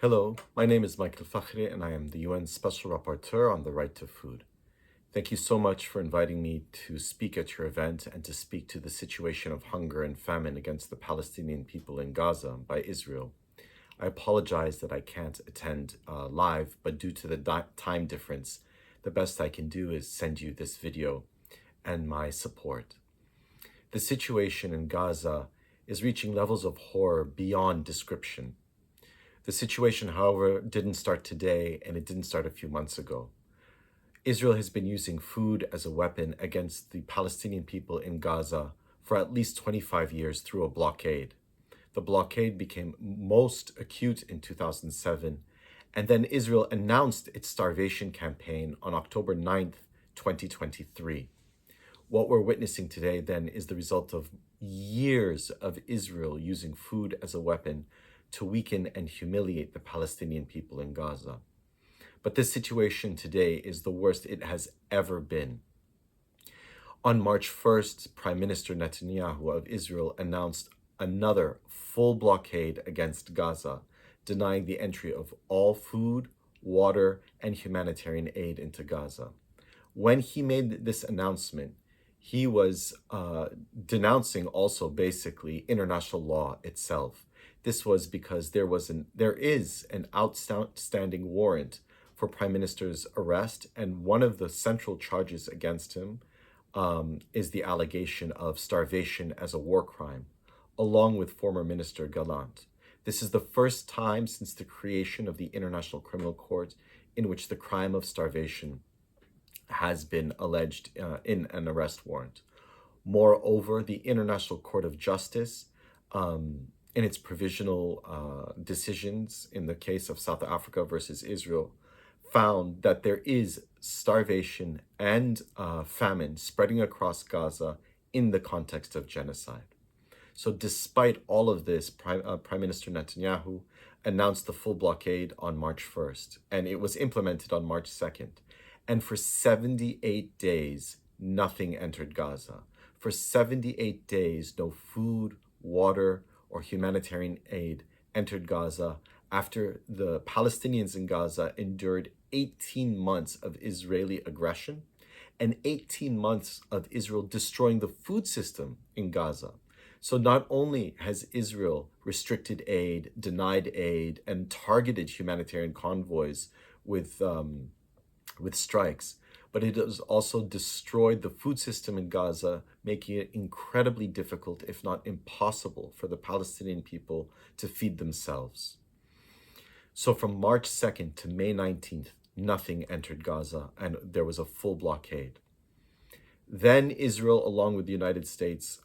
Hello, my name is Michael Fakhri and I am the UN Special Rapporteur on the Right to Food. Thank you so much for inviting me to speak at your event and to speak to the situation of hunger and famine against the Palestinian people in Gaza by Israel. I apologize that I can't attend live, but due to the time difference, the best I can do is send you this video and my support. The situation in Gaza is reaching levels of horror beyond description. The situation, however, didn't start today and it didn't start a few months ago. Israel has been using food as a weapon against the Palestinian people in Gaza for at least 25 years through a blockade. The blockade became most acute in 2007, and then Israel announced its starvation campaign on October 9th, 2023. What we're witnessing today then is the result of years of Israel using food as a weapon to weaken and humiliate the Palestinian people in Gaza. But this situation today is the worst it has ever been. On March 1st, Prime Minister Netanyahu of Israel announced another full blockade against Gaza, denying the entry of all food, water, and humanitarian aid into Gaza. When he made this announcement, he was denouncing also basically international law itself. This was because there is an outstanding warrant for Prime Minister's arrest, and one of the central charges against him is the allegation of starvation as a war crime, along with former Minister Gallant. This is the first time since the creation of the International Criminal Court in which the crime of starvation has been alleged in an arrest warrant. Moreover, the International Court of Justice, in its provisional decisions in the case of South Africa versus Israel, found that there is starvation and famine spreading across Gaza in the context of genocide. So despite all of this, Prime Minister Netanyahu announced the full blockade on March 1st, and it was implemented on March 2nd. And for 78 days, nothing entered Gaza. For 78 days, no food, water, or humanitarian aid entered Gaza after the Palestinians in Gaza endured 18 months of Israeli aggression and 18 months of Israel destroying the food system in Gaza. So not only has Israel restricted aid, denied aid, and targeted humanitarian convoys with strikes, but it has also destroyed the food system in Gaza, making it incredibly difficult, if not impossible, for the Palestinian people to feed themselves. So from March 2nd to May 19th, nothing entered Gaza, and there was a full blockade. Then Israel, along with the United States,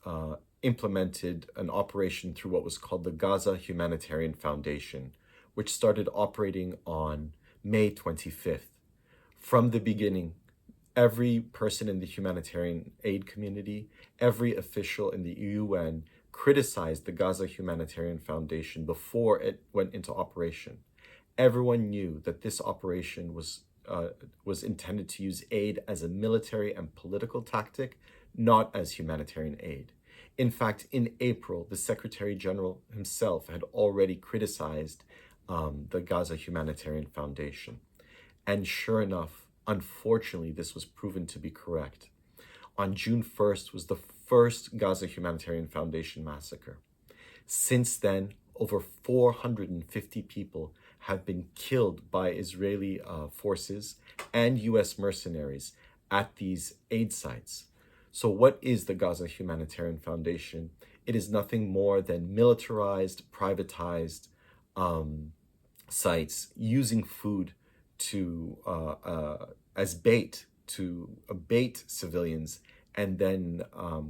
implemented an operation through what was called the Gaza Humanitarian Foundation, which started operating on May 25th. From the beginning, every person in the humanitarian aid community, every official in the UN criticized the Gaza Humanitarian Foundation before it went into operation. Everyone knew that this operation was intended to use aid as a military and political tactic, not as humanitarian aid. In fact, in April, the Secretary General himself had already criticized the Gaza Humanitarian Foundation. And sure enough, unfortunately, this was proven to be correct. On June 1st was the first Gaza Humanitarian Foundation massacre. Since then, over 450 people have been killed by Israeli forces and US mercenaries at these aid sites. So what is the Gaza Humanitarian Foundation? It is nothing more than militarized, privatized sites using food to as bait to bait civilians and then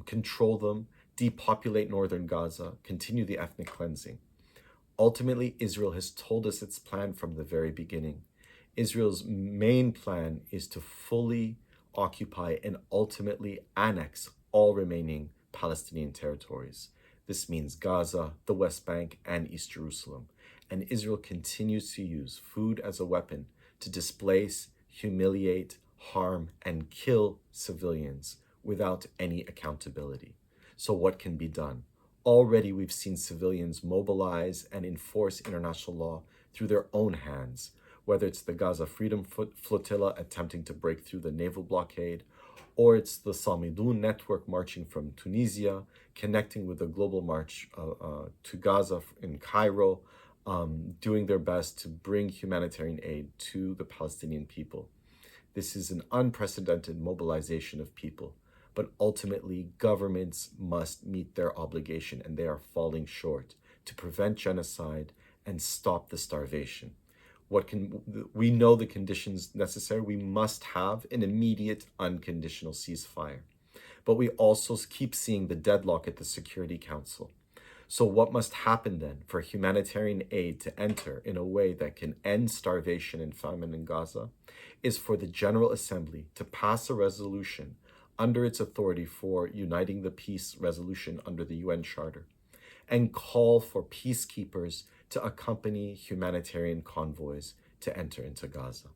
control them, depopulate northern Gaza, continue the ethnic cleansing. Ultimately, Israel has told us its plan from the very beginning. Israel's main plan is to fully occupy and ultimately annex all remaining Palestinian territories. This means Gaza, the West Bank, and East Jerusalem. And Israel continues to use food as a weapon to displace, humiliate, harm, and kill civilians without any accountability. So what can be done? Already we've seen civilians mobilize and enforce international law through their own hands, whether it's the Gaza Freedom Flotilla attempting to break through the naval blockade, or it's the Salmidoun network marching from Tunisia, connecting with the global march to Gaza in Cairo, doing their best to bring humanitarian aid to the Palestinian people. This is an unprecedented mobilization of people, but ultimately governments must meet their obligation, and they are falling short to prevent genocide and stop the starvation. We know the conditions necessary. We must have an immediate unconditional ceasefire. But we also keep seeing the deadlock at the Security Council. So what must happen then for humanitarian aid to enter in a way that can end starvation and famine in Gaza is for the General Assembly to pass a resolution under its authority for uniting the peace resolution under the UN Charter and call for peacekeepers to accompany humanitarian convoys to enter into Gaza.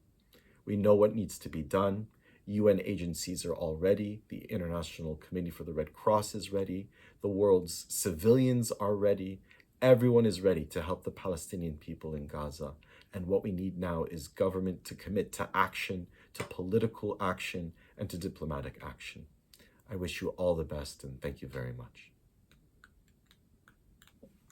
We know what needs to be done. UN agencies are all ready. The International Committee for the Red Cross is ready. The world's civilians are ready. Everyone is ready to help the Palestinian people in Gaza. And what we need now is government to commit to action, to political action, and to diplomatic action. I wish you all the best, and thank you very much.